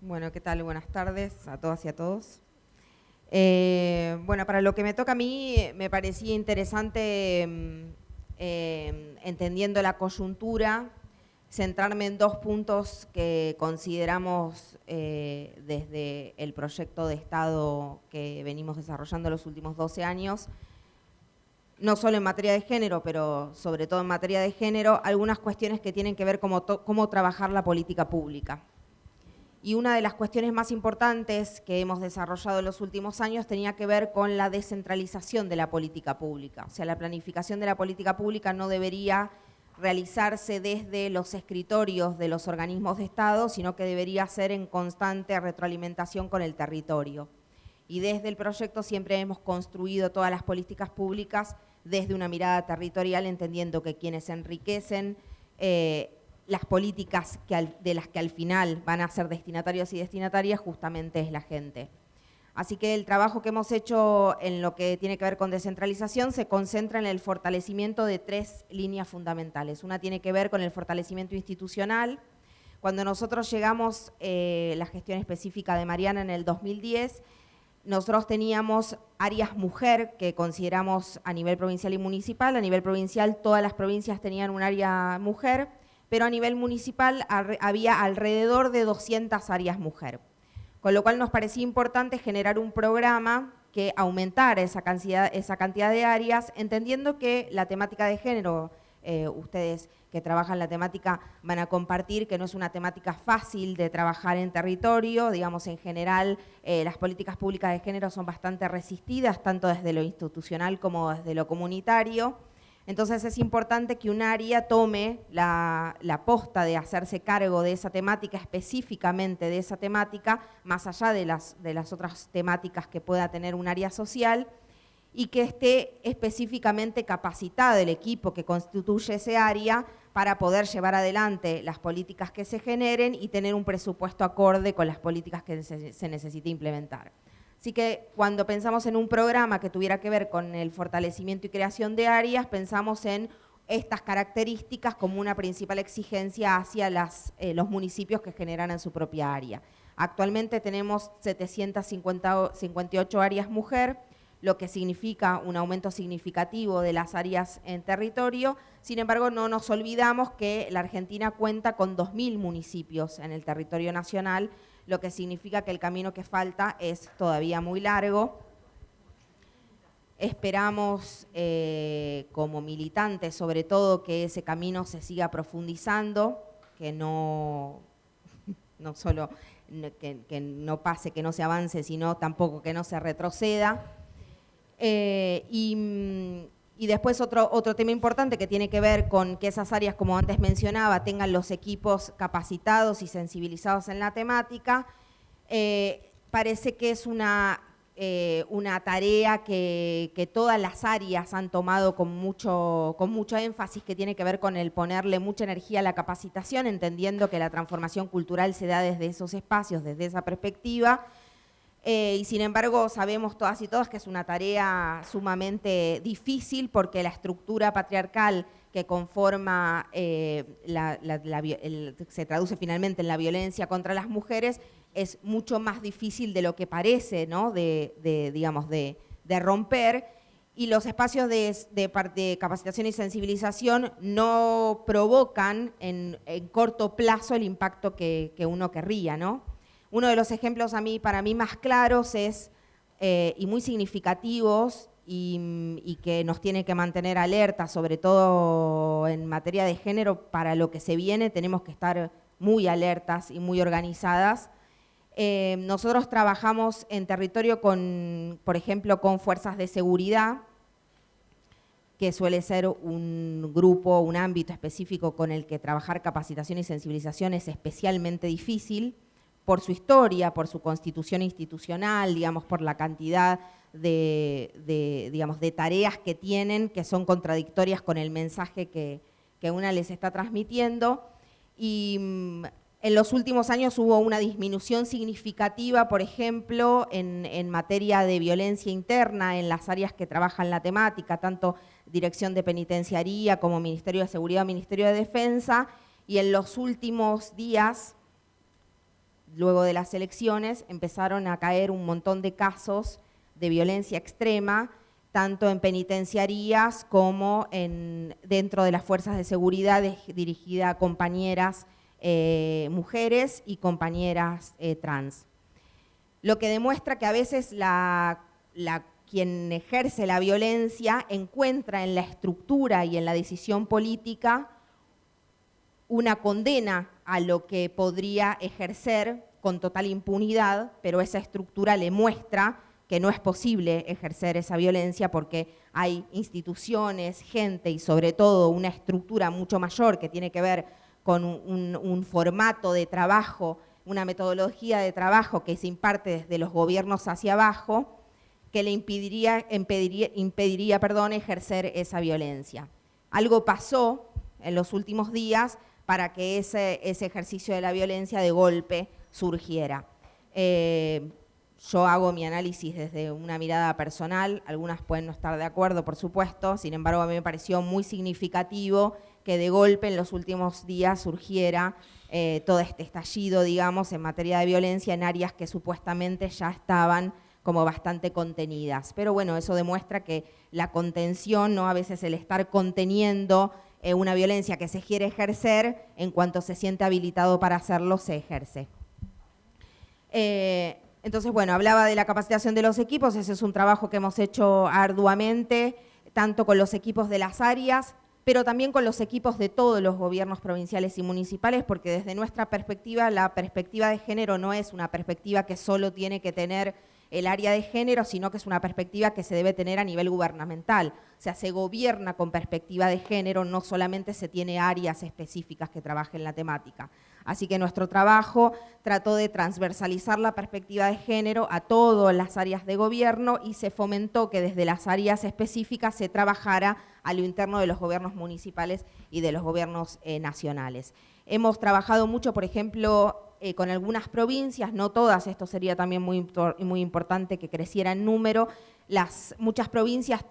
Bueno, ¿qué tal? Buenas tardes a todas y a todos. Bueno, para lo que me toca a mí, me parecía interesante, entendiendo la coyuntura, centrarme en dos puntos que consideramos desde el proyecto de Estado que venimos desarrollando los últimos 12 años, no solo en materia de género, pero sobre todo en materia de género, algunas cuestiones que tienen que ver cómo trabajar la política pública. Y una de las cuestiones más importantes que hemos desarrollado en los últimos años tenía que ver con la descentralización de la política pública. O sea, la planificación de la política pública no debería realizarse desde los escritorios de los organismos de Estado, sino que debería ser en constante retroalimentación con el territorio. Y desde el proyecto siempre hemos construido todas las políticas públicas desde una mirada territorial, entendiendo que quienes enriquecen las políticas de las que al final van a ser destinatarios y destinatarias justamente es la gente. Así que el trabajo que hemos hecho en lo que tiene que ver con descentralización se concentra en el fortalecimiento de tres líneas fundamentales. Una tiene que ver con el fortalecimiento institucional. Cuando nosotros llegamos, la gestión específica de Mariana en el 2010, nosotros teníamos áreas mujer que consideramos a nivel provincial y municipal. A nivel provincial todas las provincias tenían un área mujer, pero a nivel municipal había alrededor de 200 áreas mujer. Con lo cual nos parecía importante generar un programa que aumentara esa cantidad de áreas, entendiendo que la temática de género, ustedes que trabajan la temática van a compartir que no es una temática fácil de trabajar en territorio. Digamos, en general, las políticas públicas de género son bastante resistidas, tanto desde lo institucional como desde lo comunitario. Entonces es importante que un área tome la posta de hacerse cargo de esa temática, específicamente de esa temática, más allá de las otras temáticas que pueda tener un área social, y que esté específicamente capacitado el equipo que constituye ese área para poder llevar adelante las políticas que se generen y tener un presupuesto acorde con las políticas que se necesite implementar. Así que cuando pensamos en un programa que tuviera que ver con el fortalecimiento y creación de áreas, pensamos en estas características como una principal exigencia hacia los municipios que generan en su propia área. Actualmente tenemos 758 áreas mujer, lo que significa un aumento significativo de las áreas en territorio. Sin embargo, no nos olvidamos que la Argentina cuenta con 2.000 municipios en el territorio nacional, lo que significa que el camino que falta es todavía muy largo. Esperamos, como militantes, sobre todo, que ese camino se siga profundizando, que no solo que no pase, que no se avance, sino tampoco que no se retroceda. Y después otro tema importante que tiene que ver con que esas áreas, como antes mencionaba, tengan los equipos capacitados y sensibilizados en la temática. Parece que es una tarea que todas las áreas han tomado con mucho énfasis, que tiene que ver con el ponerle mucha energía a la capacitación, entendiendo que la transformación cultural se da desde esos espacios, desde esa perspectiva. Y sin embargo sabemos todas y todos que es una tarea sumamente difícil, porque la estructura patriarcal que conforma, se traduce finalmente en la violencia contra las mujeres, es mucho más difícil de lo que parece, ¿no? de romper. Y los espacios de capacitación y sensibilización no provocan en corto plazo el impacto que uno querría, ¿no? Uno de los ejemplos para mí más claros y muy significativos, y que nos tiene que mantener alerta, sobre todo en materia de género. Para lo que se viene tenemos que estar muy alertas y muy organizadas. Nosotros trabajamos en territorio por ejemplo, con fuerzas de seguridad, que suele ser un grupo, un ámbito específico con el que trabajar capacitación y sensibilización es especialmente difícil, por su historia, por su constitución institucional, digamos, por la cantidad de tareas que tienen, que son contradictorias con el mensaje que una les está transmitiendo. Y en los últimos años hubo una disminución significativa, por ejemplo, en materia de violencia interna, en las áreas que trabajan la temática, tanto Dirección de Penitenciaría como Ministerio de Seguridad, Ministerio de Defensa. Y en los últimos días luego de las elecciones empezaron a caer un montón de casos de violencia extrema, tanto en penitenciarías como dentro de las fuerzas de seguridad dirigida a compañeras mujeres y compañeras trans. Lo que demuestra que a veces quien ejerce la violencia encuentra en la estructura y en la decisión política una condena a lo que podría ejercer con total impunidad, pero esa estructura le muestra que no es posible ejercer esa violencia porque hay instituciones, gente y sobre todo una estructura mucho mayor que tiene que ver con un formato de trabajo, una metodología de trabajo que se imparte desde los gobiernos hacia abajo, que le impediría ejercer esa violencia. Algo pasó en los últimos días para que ese ejercicio de la violencia de golpe surgiera. Yo hago mi análisis desde una mirada personal, algunas pueden no estar de acuerdo, por supuesto, sin embargo a mí me pareció muy significativo que de golpe en los últimos días surgiera todo este estallido, digamos, en materia de violencia en áreas que supuestamente ya estaban como bastante contenidas. Pero bueno, eso demuestra que la contención, ¿no? A veces el estar conteniendo una violencia que se quiere ejercer, en cuanto se siente habilitado para hacerlo, se ejerce. Entonces, bueno, hablaba de la capacitación de los equipos, ese es un trabajo que hemos hecho arduamente, tanto con los equipos de las áreas, pero también con los equipos de todos los gobiernos provinciales y municipales, porque desde nuestra perspectiva, la perspectiva de género no es una perspectiva que solo tiene que tener el área de género, sino que es una perspectiva que se debe tener a nivel gubernamental. O sea, se gobierna con perspectiva de género, no solamente se tiene áreas específicas que trabajen la temática. Así que nuestro trabajo trató de transversalizar la perspectiva de género a todas las áreas de gobierno y se fomentó que desde las áreas específicas se trabajara a lo interno de los gobiernos municipales y de los gobiernos nacionales. Hemos trabajado mucho, por ejemplo, con algunas provincias, no todas, esto sería también muy importante que creciera en número. Muchas provincias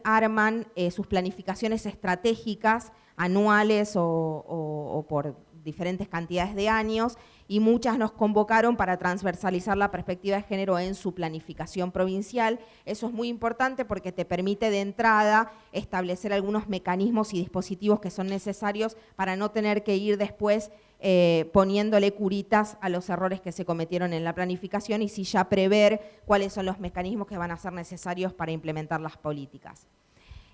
arman sus planificaciones estratégicas anuales o por diferentes cantidades de años, y muchas nos convocaron para transversalizar la perspectiva de género en su planificación provincial. Eso es muy importante porque te permite de entrada establecer algunos mecanismos y dispositivos que son necesarios para no tener que ir después poniéndole curitas a los errores que se cometieron en la planificación y sí ya prever cuáles son los mecanismos que van a ser necesarios para implementar las políticas.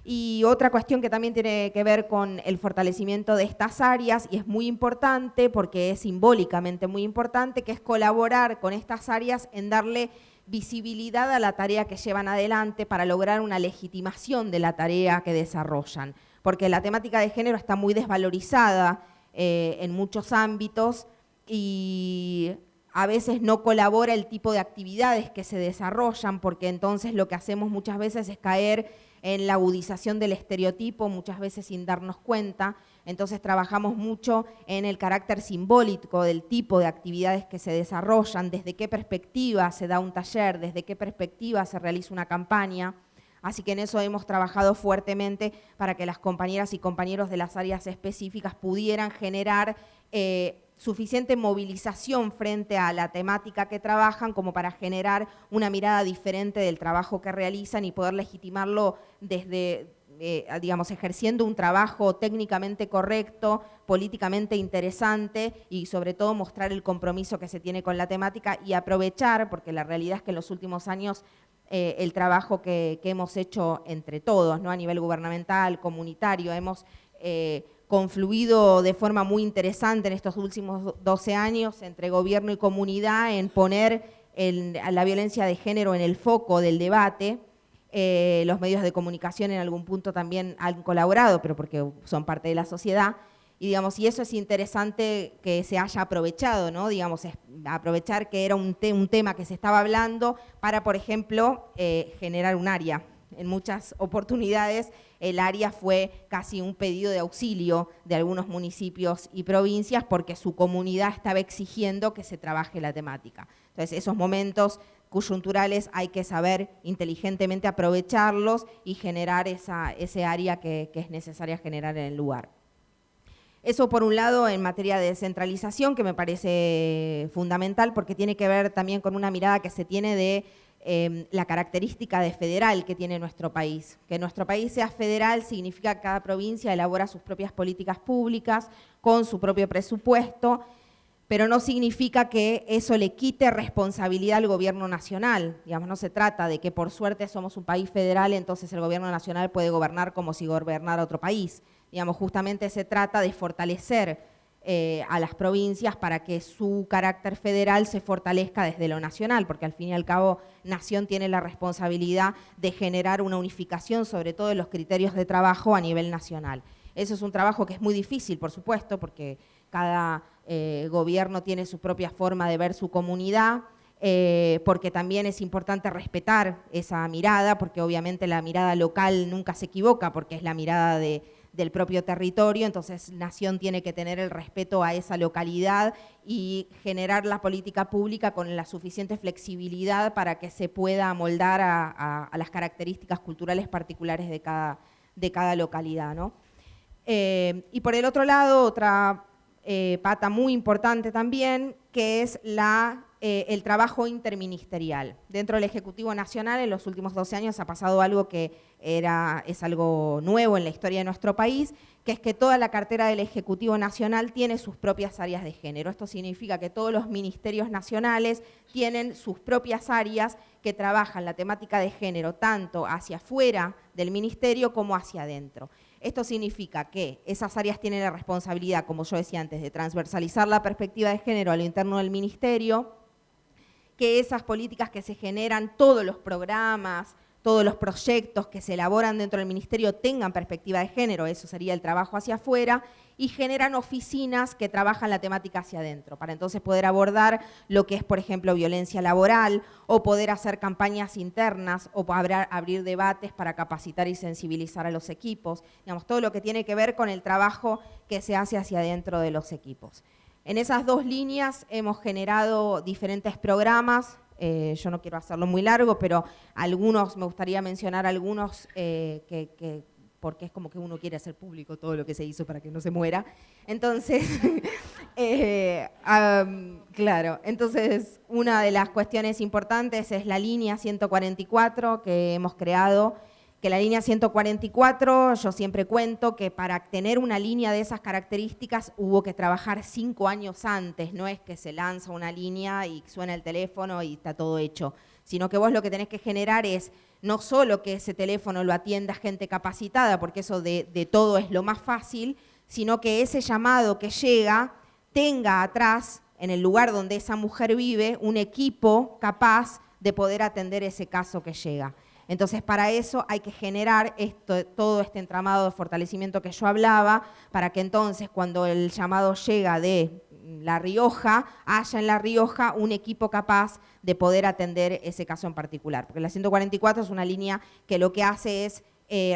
Y otra cuestión que también tiene que ver con el fortalecimiento de estas áreas, y es muy importante porque es simbólicamente muy importante, que es colaborar con estas áreas en darle visibilidad a la tarea que llevan adelante para lograr una legitimación de la tarea que desarrollan. Porque la temática de género está muy desvalorizada en muchos ámbitos y a veces no colabora el tipo de actividades que se desarrollan, porque entonces lo que hacemos muchas veces es caer en la agudización del estereotipo, muchas veces sin darnos cuenta. Entonces trabajamos mucho en el carácter simbólico del tipo de actividades que se desarrollan, desde qué perspectiva se da un taller, desde qué perspectiva se realiza una campaña. Así que en eso hemos trabajado fuertemente para que las compañeras y compañeros de las áreas específicas pudieran generar suficiente movilización frente a la temática que trabajan como para generar una mirada diferente del trabajo que realizan y poder legitimarlo desde, digamos, ejerciendo un trabajo técnicamente correcto, políticamente interesante y sobre todo mostrar el compromiso que se tiene con la temática y aprovechar, porque la realidad es que en los últimos años el trabajo que hemos hecho entre todos, ¿no? A nivel gubernamental, comunitario, hemos confluido de forma muy interesante en estos últimos 12 años entre gobierno y comunidad en poner la violencia de género en el foco del debate. Los medios de comunicación en algún punto también han colaborado, pero porque son parte de la sociedad. Y, digamos, y eso es interesante que se haya aprovechado, ¿no? Digamos, aprovechar que era un tema que se estaba hablando para, por ejemplo, generar un área. En muchas oportunidades el área fue casi un pedido de auxilio de algunos municipios y provincias porque su comunidad estaba exigiendo que se trabaje la temática. Entonces, esos momentos coyunturales hay que saber inteligentemente aprovecharlos y generar ese área que es necesaria generar en el lugar. Eso por un lado en materia de descentralización, que me parece fundamental porque tiene que ver también con una mirada que se tiene de la característica de federal que tiene nuestro país. Que nuestro país sea federal significa que cada provincia elabora sus propias políticas públicas con su propio presupuesto, pero no significa que eso le quite responsabilidad al gobierno nacional. Digamos, no se trata de que por suerte somos un país federal, entonces el gobierno nacional puede gobernar como si gobernara otro país. Digamos, justamente se trata de fortalecer a las provincias para que su carácter federal se fortalezca desde lo nacional, porque al fin y al cabo Nación tiene la responsabilidad de generar una unificación, sobre todo de los criterios de trabajo a nivel nacional. Eso es un trabajo que es muy difícil, por supuesto, porque cada gobierno tiene su propia forma de ver su comunidad, porque también es importante respetar esa mirada, porque obviamente la mirada local nunca se equivoca, porque es la mirada del propio territorio, entonces Nación tiene que tener el respeto a esa localidad y generar la política pública con la suficiente flexibilidad para que se pueda amoldar a las características culturales particulares de cada localidad, ¿no? Y por el otro lado, otra pata muy importante también, que es el trabajo interministerial. Dentro del Ejecutivo Nacional, en los últimos 12 años ha pasado algo que es algo nuevo en la historia de nuestro país, que es que toda la cartera del Ejecutivo Nacional tiene sus propias áreas de género. Esto significa que todos los ministerios nacionales tienen sus propias áreas que trabajan la temática de género, tanto hacia afuera del ministerio como hacia adentro. Esto significa que esas áreas tienen la responsabilidad, como yo decía antes, de transversalizar la perspectiva de género a lo interno del ministerio, que esas políticas que se generan, todos los programas, todos los proyectos que se elaboran dentro del ministerio tengan perspectiva de género, eso sería el trabajo hacia afuera, y generan oficinas que trabajan la temática hacia adentro, para entonces poder abordar lo que es, por ejemplo, violencia laboral, o poder hacer campañas internas, o abrir debates para capacitar y sensibilizar a los equipos, digamos, todo lo que tiene que ver con el trabajo que se hace hacia adentro de los equipos. En esas dos líneas hemos generado diferentes programas. Yo no quiero hacerlo muy largo, pero me gustaría mencionar algunos porque es como que uno quiere hacer público todo lo que se hizo para que no se muera. Entonces, claro, entonces una de las cuestiones importantes es la línea 144 que hemos creado, que la línea 144, yo siempre cuento que para tener una línea de esas características hubo que trabajar 5 años antes, no es que se lanza una línea y suena el teléfono y está todo hecho, sino que vos lo que tenés que generar es no solo que ese teléfono lo atienda gente capacitada, porque eso de todo es lo más fácil, sino que ese llamado que llega tenga atrás, en el lugar donde esa mujer vive, un equipo capaz de poder atender ese caso que llega. Entonces, para eso hay que generar todo este entramado de fortalecimiento que yo hablaba, para que entonces cuando el llamado llega de La Rioja, haya en La Rioja un equipo capaz de poder atender ese caso en particular. Porque la 144 es una línea que lo que hace es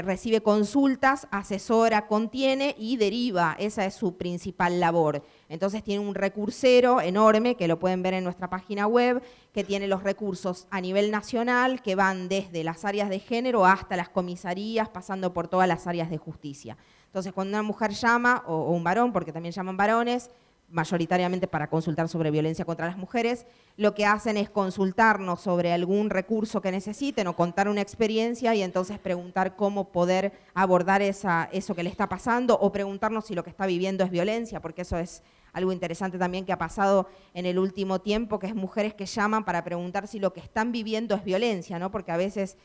recibe consultas, asesora, contiene y deriva. Esa es su principal labor. Entonces tiene un recursero enorme, que lo pueden ver en nuestra página web, que tiene los recursos a nivel nacional, que van desde las áreas de género hasta las comisarías, pasando por todas las áreas de justicia. Entonces, cuando una mujer llama, o un varón, porque también llaman varones, mayoritariamente para consultar sobre violencia contra las mujeres, lo que hacen es consultarnos sobre algún recurso que necesiten o contar una experiencia y entonces preguntar cómo poder abordar eso que le está pasando o preguntarnos si lo que está viviendo es violencia, porque eso es algo interesante también que ha pasado en el último tiempo, que es mujeres que llaman para preguntar si lo que están viviendo es violencia, ¿no? Porque a veces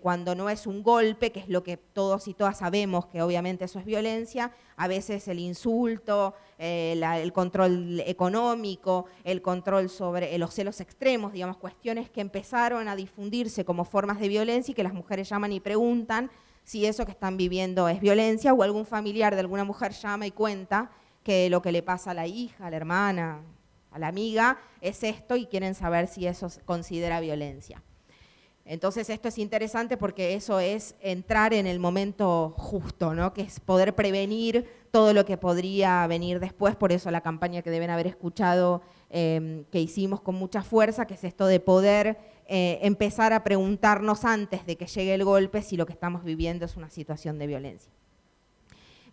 cuando no es un golpe, que es lo que todos y todas sabemos que obviamente eso es violencia, a veces el insulto, el control económico, el control sobre los celos extremos, digamos, cuestiones que empezaron a difundirse como formas de violencia y que las mujeres llaman y preguntan si eso que están viviendo es violencia, o algún familiar de alguna mujer llama y cuenta que lo que le pasa a la hija, a la hermana, a la amiga, es esto y quieren saber si eso se considera violencia. Entonces esto es interesante porque eso es entrar en el momento justo, ¿no? Que es poder prevenir todo lo que podría venir después, por eso la campaña que deben haber escuchado que hicimos con mucha fuerza, que es esto de poder empezar a preguntarnos antes de que llegue el golpe si lo que estamos viviendo es una situación de violencia.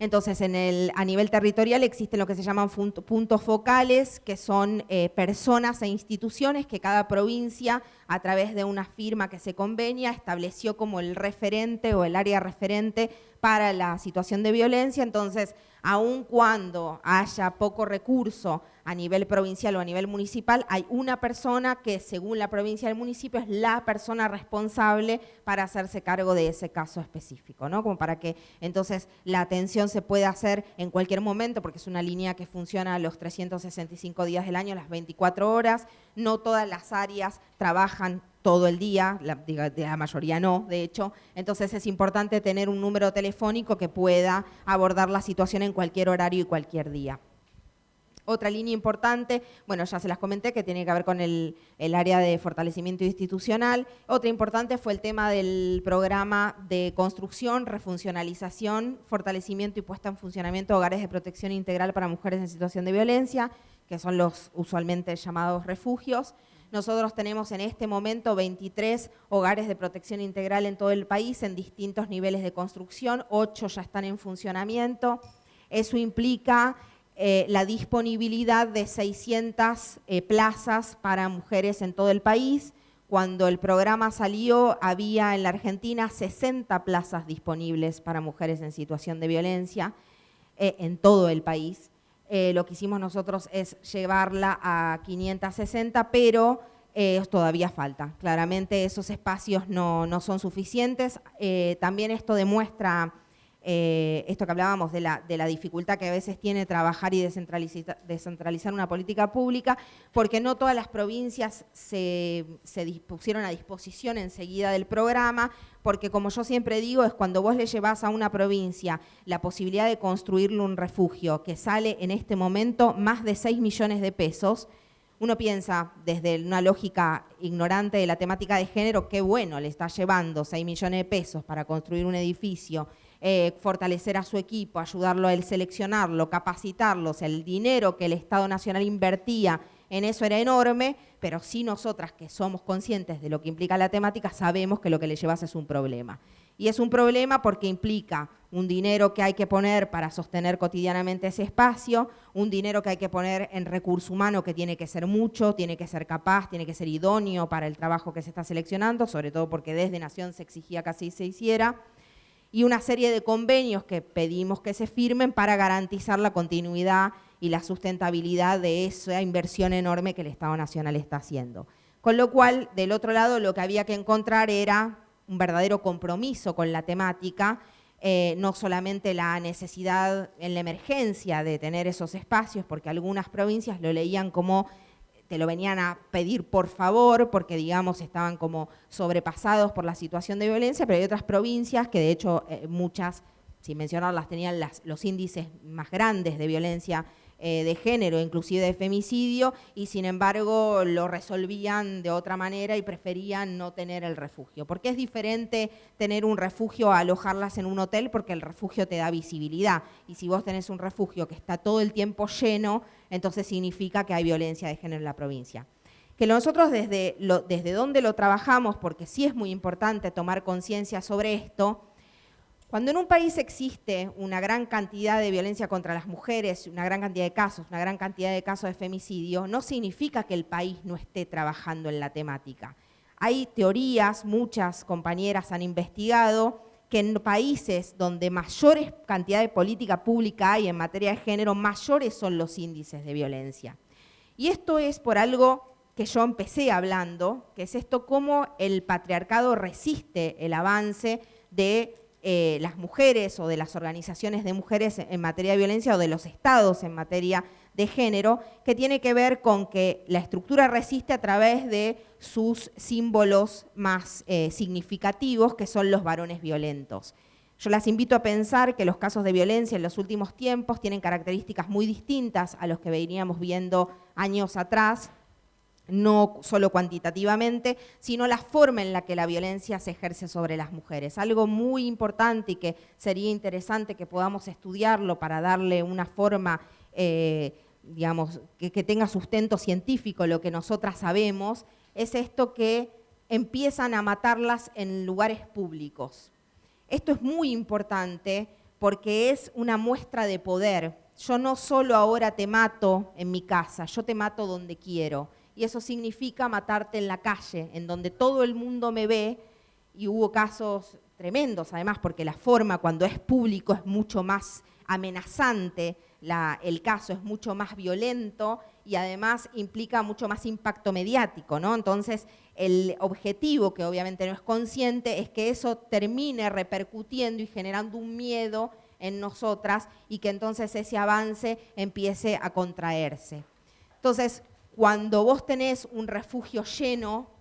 Entonces, a nivel territorial existen lo que se llaman puntos focales, que son personas e instituciones que cada provincia, a través de una firma que se convenia, estableció como el referente o el área referente para la situación de violencia. Entonces, aun cuando haya poco recurso a nivel provincial o a nivel municipal, hay una persona que, según la provincia y el municipio, es la persona responsable para hacerse cargo de ese caso específico, ¿no? Como para que entonces la atención se pueda hacer en cualquier momento, porque es una línea que funciona los 365 días del año, las 24 horas. No todas las áreas trabajan todo el día, la mayoría no, de hecho. Entonces es importante tener un número telefónico que pueda abordar la situación en cualquier horario y cualquier día. Otra línea importante, bueno, ya se las comenté, que tiene que ver con el área de fortalecimiento institucional. Otra importante fue el tema del programa de construcción, refuncionalización, fortalecimiento y puesta en funcionamiento de hogares de protección integral para mujeres en situación de violencia, que son los usualmente llamados refugios. Nosotros tenemos en este momento 23 hogares de protección integral en todo el país, en distintos niveles de construcción, 8 ya están en funcionamiento. Eso implica la disponibilidad de 600 plazas para mujeres en todo el país. Cuando el programa salió, había en la Argentina 60 plazas disponibles para mujeres en situación de violencia en todo el país. Lo que hicimos nosotros es llevarla a 560, pero todavía falta. Claramente esos espacios no son suficientes. También esto demuestra esto que hablábamos de la dificultad que a veces tiene trabajar y descentralizar una política pública, porque no todas las provincias se pusieron a disposición enseguida del programa, porque como yo siempre digo, es cuando vos le llevás a una provincia la posibilidad de construirle un refugio que sale en este momento más de 6 millones de pesos, uno piensa desde una lógica ignorante de la temática de género, qué bueno, le está llevando 6 millones de pesos para construir un edificio, fortalecer a su equipo, ayudarlo a él seleccionarlo, capacitarlo. O sea, el dinero que el Estado Nacional invertía en eso era enorme, pero sí nosotras que somos conscientes de lo que implica la temática, sabemos que lo que le llevas es un problema. Y es un problema porque implica un dinero que hay que poner para sostener cotidianamente ese espacio, un dinero que hay que poner en recurso humano que tiene que ser mucho, tiene que ser capaz, tiene que ser idóneo para el trabajo que se está seleccionando, sobre todo porque desde Nación se exigía que así se hiciera, y una serie de convenios que pedimos que se firmen para garantizar la continuidad y la sustentabilidad de esa inversión enorme que el Estado Nacional está haciendo. Con lo cual, del otro lado, lo que había que encontrar era un verdadero compromiso con la temática, no solamente la necesidad en la emergencia de tener esos espacios, porque algunas provincias lo leían como te lo venían a pedir por favor, porque digamos estaban como sobrepasados por la situación de violencia, pero hay otras provincias que de hecho muchas, sin mencionarlas, tenían los índices más grandes de violencia de género, inclusive de femicidio, y sin embargo lo resolvían de otra manera y preferían no tener el refugio. ¿Por qué es diferente tener un refugio a alojarlas en un hotel? Porque el refugio te da visibilidad, y si vos tenés un refugio que está todo el tiempo lleno, entonces significa que hay violencia de género en la provincia. Que nosotros desde donde lo trabajamos, porque sí es muy importante tomar conciencia sobre esto. Cuando en un país existe una gran cantidad de violencia contra las mujeres, una gran cantidad de casos de femicidio, no significa que el país no esté trabajando en la temática. Hay teorías, muchas compañeras han investigado, que en países donde mayores cantidad de política pública hay en materia de género, mayores son los índices de violencia. Y esto es por algo que yo empecé hablando, que es esto, cómo el patriarcado resiste el avance de las mujeres o de las organizaciones de mujeres en materia de violencia o de los estados en materia de género, que tiene que ver con que la estructura resiste a través de sus símbolos más significativos, que son los varones violentos. Yo las invito a pensar que los casos de violencia en los últimos tiempos tienen características muy distintas a los que veníamos viendo años atrás, no solo cuantitativamente, sino la forma en la que la violencia se ejerce sobre las mujeres. Algo muy importante y que sería interesante que podamos estudiarlo para darle una forma, digamos, que tenga sustento científico, lo que nosotras sabemos, es esto que empiezan a matarlas en lugares públicos. Esto es muy importante porque es una muestra de poder. Yo no solo ahora te mato en mi casa, yo te mato donde quiero. Y eso significa matarte en la calle, en donde todo el mundo me ve, y hubo casos tremendos además, porque la forma cuando es público es mucho más amenazante, el caso es mucho más violento y además implica mucho más impacto mediático, ¿no? Entonces, el objetivo, que obviamente no es consciente, es que eso termine repercutiendo y generando un miedo en nosotras y que entonces ese avance empiece a contraerse. Entonces, cuando vos tenés un refugio lleno,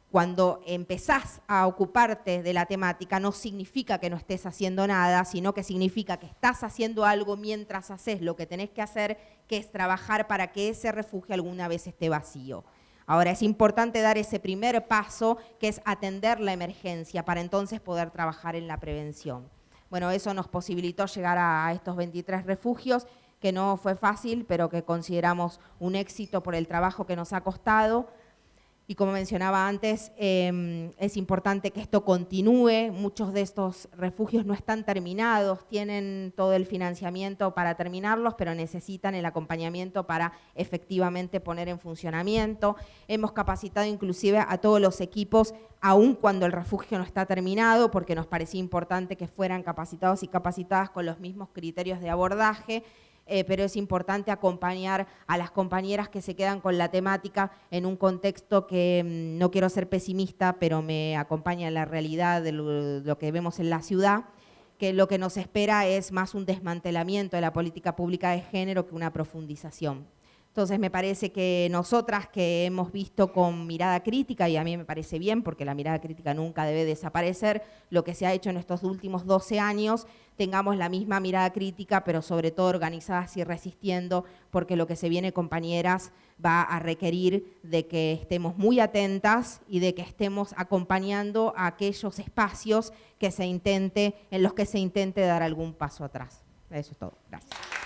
cuando empezás a ocuparte de la temática, no significa que no estés haciendo nada, sino que significa que estás haciendo algo mientras haces lo que tenés que hacer, que es trabajar para que ese refugio alguna vez esté vacío. Ahora, es importante dar ese primer paso, que es atender la emergencia, para entonces poder trabajar en la prevención. Bueno, eso nos posibilitó llegar a estos 23 refugios, que no fue fácil, pero que consideramos un éxito por el trabajo que nos ha costado. Y como mencionaba antes, es importante que esto continúe. Muchos de estos refugios no están terminados, tienen todo el financiamiento para terminarlos, pero necesitan el acompañamiento para efectivamente poner en funcionamiento. Hemos capacitado inclusive a todos los equipos, aun cuando el refugio no está terminado, porque nos parecía importante que fueran capacitados y capacitadas con los mismos criterios de abordaje. Pero es importante acompañar a las compañeras que se quedan con la temática en un contexto que no quiero ser pesimista, pero me acompaña en la realidad de lo que vemos en la ciudad, que lo que nos espera es más un desmantelamiento de la política pública de género que una profundización. Entonces me parece que nosotras, que hemos visto con mirada crítica, y a mí me parece bien porque la mirada crítica nunca debe desaparecer, lo que se ha hecho en estos últimos 12 años, tengamos la misma mirada crítica, pero sobre todo organizadas y resistiendo, porque lo que se viene, compañeras, va a requerir de que estemos muy atentas y de que estemos acompañando a aquellos espacios que en los que se intente dar algún paso atrás. Eso es todo. Gracias.